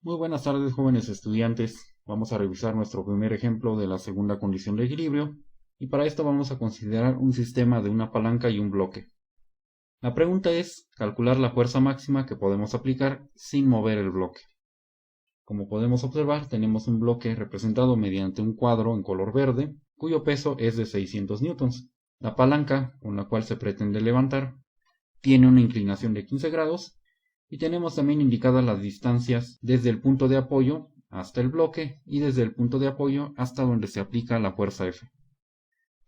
Muy buenas tardes, jóvenes estudiantes. Vamos a revisar nuestro primer ejemplo de la segunda condición de equilibrio y para esto vamos a considerar un sistema de una palanca y un bloque. La pregunta es calcular la fuerza máxima que podemos aplicar sin mover el bloque. Como podemos observar, tenemos un bloque representado mediante un cuadro en color verde cuyo peso es de 600 newtons. La palanca con la cual se pretende levantar tiene una inclinación de 15 grados y tenemos también indicadas las distancias desde el punto de apoyo hasta el bloque y desde el punto de apoyo hasta donde se aplica la fuerza F.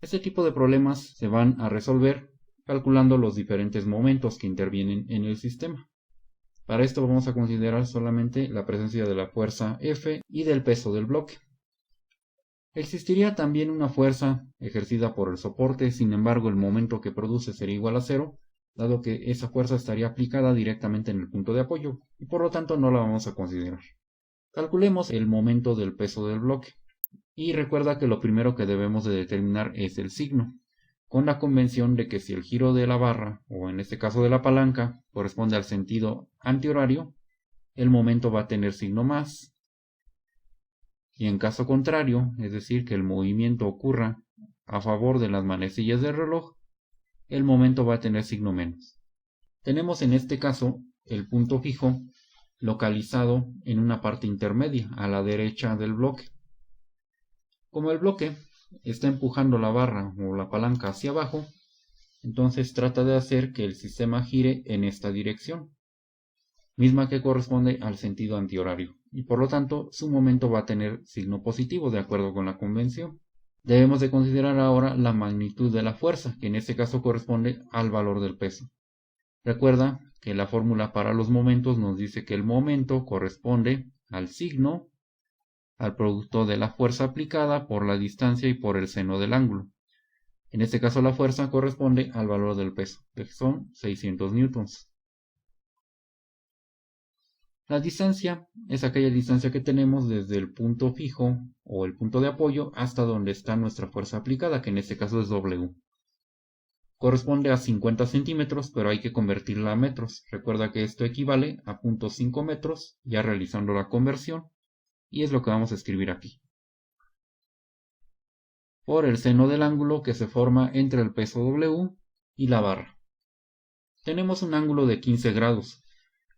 Este tipo de problemas se van a resolver calculando los diferentes momentos que intervienen en el sistema. Para esto vamos a considerar solamente la presencia de la fuerza F y del peso del bloque. Existiría también una fuerza ejercida por el soporte, sin embargo el momento que produce sería igual a cero, dado que esa fuerza estaría aplicada directamente en el punto de apoyo, y por lo tanto no la vamos a considerar. Calculemos el momento del peso del bloque, y recuerda que lo primero que debemos de determinar es el signo, con la convención de que si el giro de la barra, o en este caso de la palanca, corresponde al sentido antihorario, el momento va a tener signo más, y en caso contrario, es decir, que el movimiento ocurra a favor de las manecillas del reloj, el momento va a tener signo menos. Tenemos en este caso el punto fijo localizado en una parte intermedia a la derecha del bloque. Como el bloque está empujando la barra o la palanca hacia abajo, entonces trata de hacer que el sistema gire en esta dirección, misma que corresponde al sentido antihorario, y por lo tanto su momento va a tener signo positivo de acuerdo con la convención. Debemos de considerar ahora la magnitud de la fuerza, que en este caso corresponde al valor del peso. Recuerda que la fórmula para los momentos nos dice que el momento corresponde al signo, al producto de la fuerza aplicada por la distancia y por el seno del ángulo. En este caso la fuerza corresponde al valor del peso, que son 600 newtons. La distancia es aquella distancia que tenemos desde el punto fijo o el punto de apoyo hasta donde está nuestra fuerza aplicada, que en este caso es W. Corresponde a 50 centímetros, pero hay que convertirla a metros. Recuerda que esto equivale a 0.5 metros, ya realizando la conversión, y es lo que vamos a escribir aquí. Por el seno del ángulo que se forma entre el peso W y la barra. Tenemos un ángulo de 15 grados.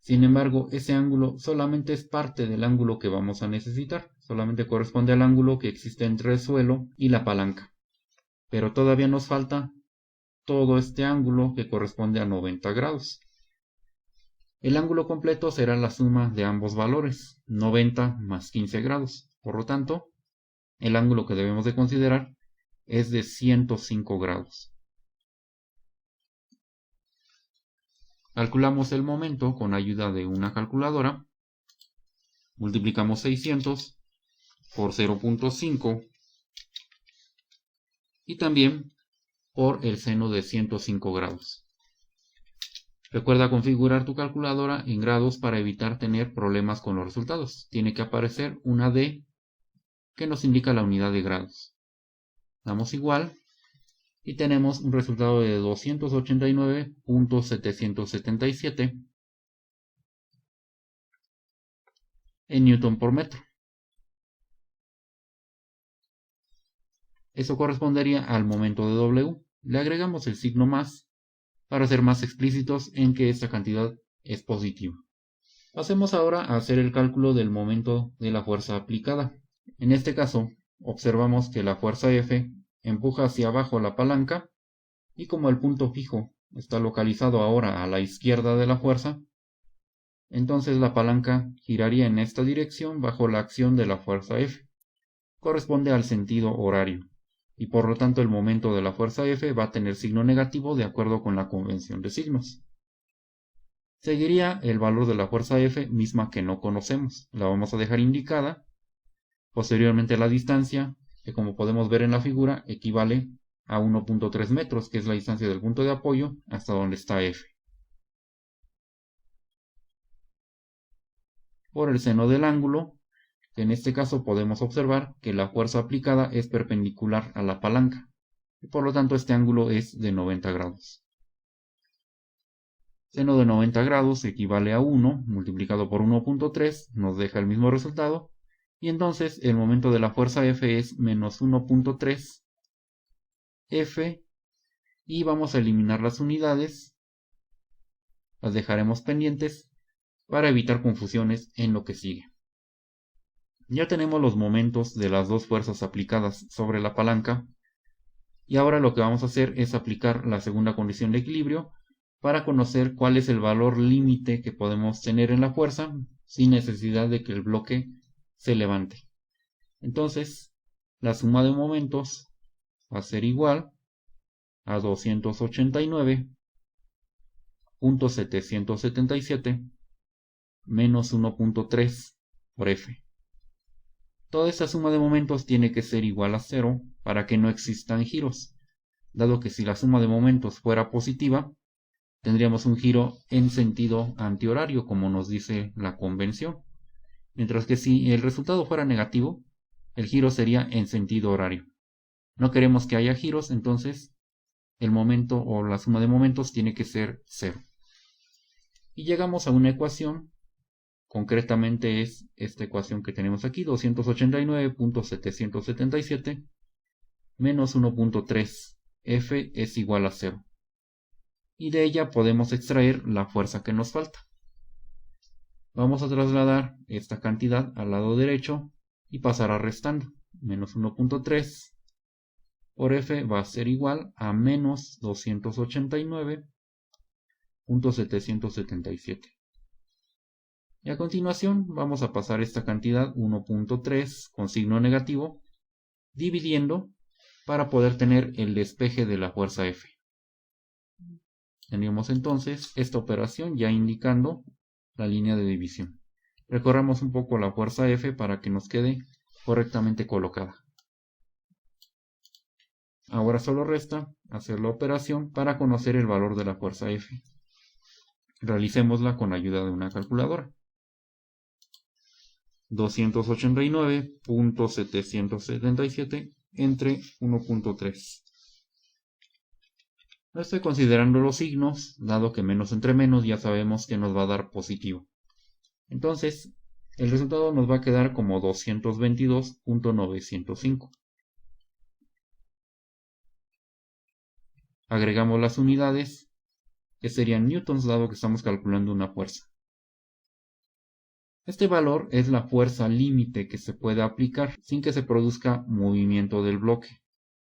Sin embargo, ese ángulo solamente es parte del ángulo que vamos a necesitar. Solamente corresponde al ángulo que existe entre el suelo y la palanca. Pero todavía nos falta todo este ángulo que corresponde a 90 grados. El ángulo completo será la suma de ambos valores, 90 más 15 grados. Por lo tanto, el ángulo que debemos de considerar es de 105 grados. Calculamos el momento con ayuda de una calculadora. Multiplicamos 600 por 0.5 y también por el seno de 105 grados. Recuerda configurar tu calculadora en grados para evitar tener problemas con los resultados. Tiene que aparecer una D que nos indica la unidad de grados. Damos igual y tenemos un resultado de 289.777 en newton por metro. Eso correspondería al momento de W. Le agregamos el signo más para ser más explícitos en que esta cantidad es positiva. Pasemos ahora a hacer el cálculo del momento de la fuerza aplicada. En este caso, observamos que la fuerza F empuja hacia abajo la palanca y como el punto fijo está localizado ahora a la izquierda de la fuerza, entonces la palanca giraría en esta dirección bajo la acción de la fuerza F. Corresponde al sentido horario y por lo tanto el momento de la fuerza F va a tener signo negativo de acuerdo con la convención de signos. Seguiría el valor de la fuerza F misma que no conocemos, la vamos a dejar indicada. Posteriormente la distancia, que como podemos ver en la figura, equivale a 1.3 metros, que es la distancia del punto de apoyo hasta donde está F. Por el seno del ángulo, en este caso podemos observar que la fuerza aplicada es perpendicular a la palanca, y por lo tanto este ángulo es de 90 grados. Seno de 90 grados equivale a 1 multiplicado por 1.3, nos deja el mismo resultado. Y entonces el momento de la fuerza F es menos 1.3 F. Y vamos a eliminar las unidades. Las dejaremos pendientes para evitar confusiones en lo que sigue. Ya tenemos los momentos de las dos fuerzas aplicadas sobre la palanca. Y ahora lo que vamos a hacer es aplicar la segunda condición de equilibrio para conocer cuál es el valor límite que podemos tener en la fuerza sin necesidad de que el bloque se levante. Entonces, la suma de momentos va a ser igual a 289.777 menos 1.3 por F. Toda esta suma de momentos tiene que ser igual a 0 para que no existan giros, dado que si la suma de momentos fuera positiva, tendríamos un giro en sentido antihorario, como nos dice la convención. Mientras que si el resultado fuera negativo, el giro sería en sentido horario. No queremos que haya giros, entonces el momento o la suma de momentos tiene que ser 0. Y llegamos a una ecuación, concretamente es esta ecuación que tenemos aquí, 289.777 menos 1.3 F es igual a 0. Y de ella podemos extraer la fuerza que nos falta. Vamos a trasladar esta cantidad al lado derecho y pasará restando. Menos 1.3 por F va a ser igual a menos 289.777. Y a continuación vamos a pasar esta cantidad 1.3 con signo negativo, dividiendo para poder tener el despeje de la fuerza F. Tenemos entonces esta operación ya indicando la línea de división. Recorramos un poco la fuerza F para que nos quede correctamente colocada. Ahora solo resta hacer la operación para conocer el valor de la fuerza F. Realicémosla con ayuda de una calculadora. 289.777 entre 1.3. No estoy considerando los signos, dado que menos entre menos ya sabemos que nos va a dar positivo. Entonces, el resultado nos va a quedar como 222.905. Agregamos las unidades, que serían newtons, dado que estamos calculando una fuerza. Este valor es la fuerza límite que se puede aplicar sin que se produzca movimiento del bloque.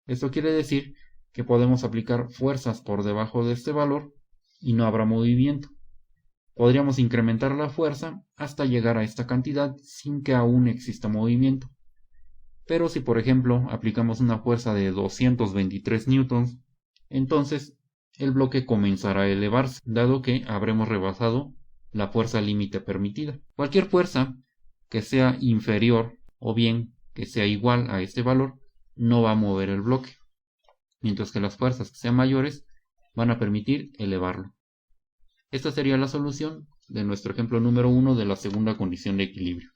Esto quiere decir que podemos aplicar fuerzas por debajo de este valor y no habrá movimiento. Podríamos incrementar la fuerza hasta llegar a esta cantidad sin que aún exista movimiento. Pero si por ejemplo aplicamos una fuerza de 223 newtons, entonces el bloque comenzará a elevarse, dado que habremos rebasado la fuerza límite permitida. Cualquier fuerza que sea inferior o bien que sea igual a este valor no va a mover el bloque, mientras que las fuerzas que sean mayores van a permitir elevarlo. Esta sería la solución de nuestro ejemplo número 1 de la segunda condición de equilibrio.